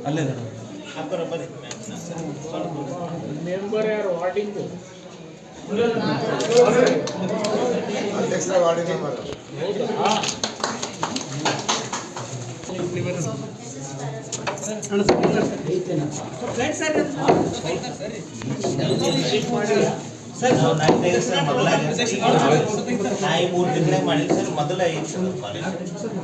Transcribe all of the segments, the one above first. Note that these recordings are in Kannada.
ಅಲ್ಲೇ ಮೆಂಬರ್ ಯಾರು ವಾರ್ಡಿಂಗ್ ಅಧ್ಯಕ್ಷರ ವಾರ್ಡಿನ ಸರ್ ನಾವು 4 ಸರ್ ಮೊದಲ ನಾಯಿ 3 ತಿಂಗಳೇ ಮಾಡಿಲ್ಲ ಸರ್ ಮೊದಲ 5 ಸರ್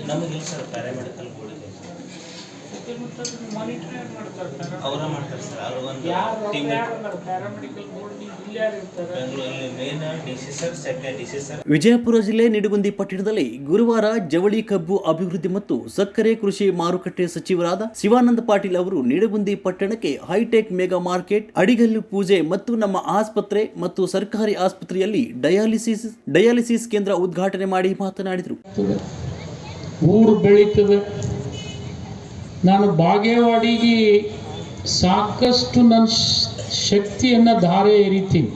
ನಮಗೆ ಸರ್ ಪ್ಯಾರಾಮೆಡಿಕಲ್ ಬೋರ್ಡ್ ಇದೆ ಅವರ ಮಾಡ್ತಾರೆ ಸರ್ ಅವರು ಒಂದು ಟೀಮ್ ಪ್ಯಾರಾಮೆಡಿಕಲ್ ಬೋರ್ಡ್ ಬೆಂಗಳೂರಲ್ಲಿ main DC sir secretary DC sir. Vijayapura ಜಿಲ್ಲೆ ನಿಡಗುಂದಿ ಪಟ್ಟಣದಲ್ಲಿ ಗುರುವಾರ ಜವಳಿ ಕಬ್ಬು ಅಭಿವೃದ್ಧಿ ಮತ್ತು ಸಕ್ಕರೆ ಕೃಷಿ ಮಾರುಕಟ್ಟೆ ಸಚಿವರಾದ ಶಿವಾನಂದ ಪಾಟೀಲ್ ಅವರು ನಿಡಗುಂದಿ ಪಟ್ಟಣಕ್ಕೆ ಹೈಟೆಕ್ ಮೆಗಾ ಮಾರ್ಕೆಟ್, ಅಡಿಗಲ್ಲು ಪೂಜೆ ಮತ್ತು ನಮ್ಮ ಆಸ್ಪತ್ರೆ ಮತ್ತು ಸರ್ಕಾರಿ ಆಸ್ಪತ್ರೆಯಲ್ಲಿ ಡಯಾಲಿಸಿಸ್ ಕೇಂದ್ರ ಉದ್ಘಾಟನೆ ಮಾಡಿ ಮಾತನಾಡಿದರು. ಊರು ಬೆಳೀತದೆ. ನಾನು ಬಾಗೇವಾಡಿಗೆ ಸಾಕಷ್ಟು ನನ್ನ ಶಕ್ತಿಯನ್ನು ಧಾರೆ ಎರಿತೀನಿ.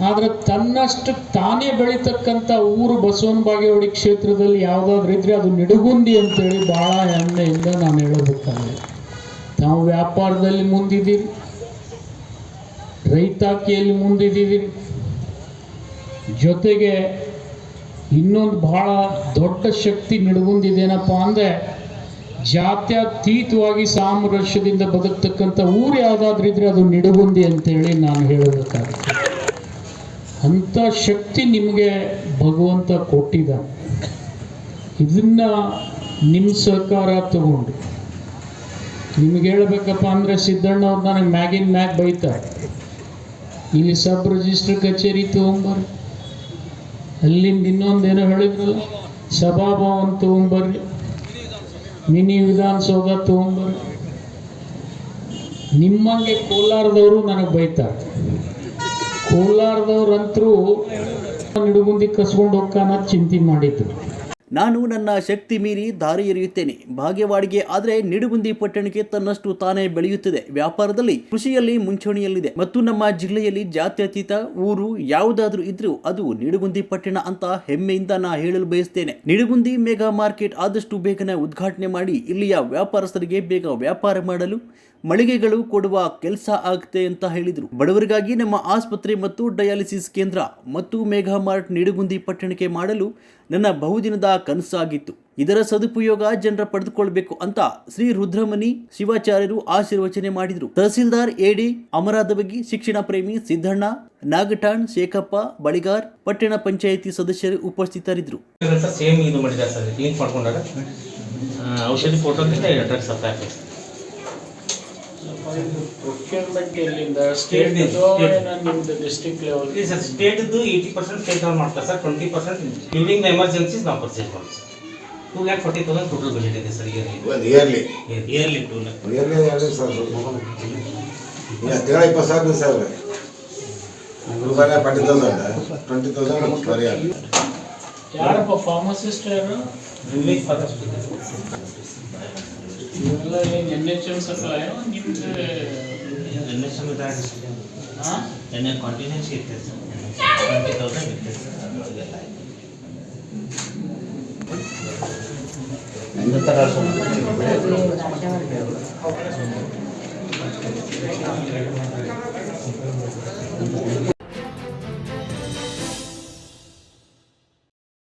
ಆದರೆ ತನ್ನಷ್ಟು ತಾನೇ ಬೆಳೀತಕ್ಕಂಥ ಊರು ಬಸವನ ಬಾಗೇವಾಡಿ ಕ್ಷೇತ್ರದಲ್ಲಿ ಯಾವುದಾದ್ರೂ ಇದ್ದರೆ ಅದು ನಿಡಗುಂದಿ ಅಂತೇಳಿ ಭಾಳ ಹೆಮ್ಮೆಯಿಂದ ನಾನು ಹೇಳಬೇಕಾಗಿದೆ. ತಾವು ವ್ಯಾಪಾರದಲ್ಲಿ ಮುಂದಿದ್ದೀರಿ, ರೈತಾಕಿಯಲ್ಲಿ ಮುಂದಿದ್ದೀರಿ, ಜೊತೆಗೆ ಇನ್ನೊಂದು ಭಾಳ ದೊಡ್ಡ ಶಕ್ತಿ ನಿಡಗುಂದಿದೇನಪ್ಪ ಅಂದರೆ ಜಾತ್ಯತೀತವಾಗಿ ಸಾಮರಸ್ಯದಿಂದ ಬದುಕ್ತಕ್ಕಂಥ ಊರು ಯಾವುದಾದ್ರೂ ಇದ್ರೆ ಅದು ನಿಡಗುಂದಿ ಅಂತೇಳಿ ನಾನು ಹೇಳಬೇಕಾಗುತ್ತೆ. ಅಂಥ ಶಕ್ತಿ ನಿಮಗೆ ಭಗವಂತ ಕೊಟ್ಟಿದ್ದಾನೆ. ಇದನ್ನು ನಿಮ್ಮ ಸಹಕಾರ ತಗೊಂಡು ನಿಮಗೆ ಹೇಳಬೇಕಪ್ಪ ಅಂದರೆ ಸಿದ್ದಣ್ಣವ್ರು ನನಗೆ ಮ್ಯಾಗ್ ಬೈತಾರೆ, ಇಲ್ಲಿ ಸಬ್ ರಿಜಿಸ್ಟ್ರ್ ಕಚೇರಿ ತೊಗೊಂಬರ್ರಿ, ಅಲ್ಲಿಂದ ಇನ್ನೊಂದೇನೋ ಹೇಳಿದ್ರಲ್ಲ ಸಭಾಭವನ ತೊಗೊಂಬರ್ರಿ, ಮಿನಿ ವಿಧಾನಸೌಧ ತೊಗೊಂಬರ್ರಿ. ನಿಮ್ಮಂಗೆ ಕೋಲಾರದವರು ನನಗೆ ಬೈತಾರೆ. ಕೋಲಾರದವ್ರಂತರೂ ನಿಡಗುಂದಿ ಕಸ್ಕೊಂಡು ಹೋಗ್ಕಾನ ಚಿಂತೆ ಮಾಡಿದ್ರು. ನಾನು ನನ್ನ ಶಕ್ತಿ ಮೀರಿ ದಾರಿ ಎರೆಯುತ್ತೇನೆ. ಭಾಗ್ಯವಾಡಿಗೆ ಆದರೆ ನಿಡಗುಂದಿ ಪಟ್ಟಣಕ್ಕೆ ತನ್ನಷ್ಟು ತಾನೇ ಬೆಳೆಯುತ್ತದೆ. ವ್ಯಾಪಾರದಲ್ಲಿ, ಕೃಷಿಯಲ್ಲಿ ಮುಂಚೂಣಿಯಲ್ಲಿದೆ ಮತ್ತು ನಮ್ಮ ಜಿಲ್ಲೆಯಲ್ಲಿ ಜಾತ್ಯತೀತ ಊರು ಯಾವುದಾದ್ರೂ ಇದ್ರೂ ಅದು ನಿಡಗುಂದಿ ಪಟ್ಟಣ ಅಂತ ಹೆಮ್ಮೆಯಿಂದ ನಾ ಹೇಳಲು ಬಯಸ್ತೇನೆ. ನಿಡಗುಂದಿ ಮೆಗಾ ಮಾರ್ಕೆಟ್ ಆದಷ್ಟು ಬೇಗನೆ ಉದ್ಘಾಟನೆ ಮಾಡಿ ಇಲ್ಲಿಯ ವ್ಯಾಪಾರಸ್ಥರಿಗೆ ಬೇಗ ವ್ಯಾಪಾರ ಮಾಡಲು ಮಳಿಗೆಗಳು ಕೊಡುವ ಕೆಲಸ ಆಗುತ್ತೆ ಅಂತ ಹೇಳಿದರು. ಬಡವರಿಗಾಗಿ ನಮ್ಮ ಆಸ್ಪತ್ರೆ ಮತ್ತು ಡಯಾಲಿಸಿಸ್ ಕೇಂದ್ರ ಮತ್ತು ಮೆಗಾ ಮಾರ್ಟ್ ನಿಡಗುಂದಿ ಪಟ್ಟಣಕ್ಕೆ ಮಾಡಲು ನನ್ನ ಬಹುದಿನದ ಕನಸಾಗಿತ್ತು. ಇದರ ಸದುಪಯೋಗ ಜನರ ಪಡೆದುಕೊಳ್ಳಬೇಕು ಅಂತ ಶ್ರೀ ರುದ್ರಮುನಿ ಶಿವಾಚಾರ್ಯರು ಆಶೀರ್ವಚನೆ ಮಾಡಿದರು. ತಹಸೀಲ್ದಾರ್ ಎಡಿ ಅಮರಾದಬಗಿ, ಶಿಕ್ಷಣ ಪ್ರೇಮಿ ಸಿದ್ದಣ್ಣ, ನಾಗಠಾಣ್, ಶೇಖಪ್ಪ ಬಳಿಗಾರ್, ಪಟ್ಟಣ ಪಂಚಾಯಿತಿ ಸದಸ್ಯರು ಉಪಸ್ಥಿತರಿದ್ದರು. ಸೇಮ್ ಇದು ಮಾಡಿದ್ದಾರೆ ಸರ್, ಲಿಂಕ್ ಮಾಡ್ಕೊಂಡಾಗ ಔಷಧಿ ಫೋಟೋದಿಂದ ಡ್ರಗ್ಸ್ ಸಪ್ಲೈ ಆಗ್ತದೆ. ಪ್ರೊಕ್ಯೂರ್ಮೆಂಟ್ ಎಲ್ಲಿಂದ ಸ್ಟೇಟ್ ನಿಮ್ದು ಡಿಸ್ಟ್ರಿಕ್ಟ್ ಲೆವೆಲ್ ಇದೆ ಸರ್. ಸ್ಟೇಟ್ದು 80% ಸ್ಟೇಟ್ ಅವ್ರು ಮಾಡ್ತಾರೆ ಸರ್, 20% ಡ್ಯೂರಿಂಗ್ ದ ಎಮರ್ಜೆನ್ಸೀಸ್ ನಾವು ಪರ್ಚೇಸ್ ಮಾಡ್ತೀವಿ ಸರ್. 2,40,000 ಟೋಟಲ್ ಬಜೆಟ್ ಇದೆ sir yearly 2 lakh yearly sir. ತಿಂಗಳ 20,000 ರೂಪಾಯಿ 20,000 ಬರೀ ಯಾರಪ್ಪ ಫಾರ್ಮಸಿಸ್ಟ್ ಯಾರು? ಇವೆಲ್ಲ ಏನು NHM ಸಪ್ಲೈ ನಿಮ್ದು NHM ಕಾಂಟಿನೆನ್ಸಿ ಇರ್ತದೆ ಸರ್. 20,000 ಇರ್ತದೆ ಸರ್. ಅದೆಲ್ಲ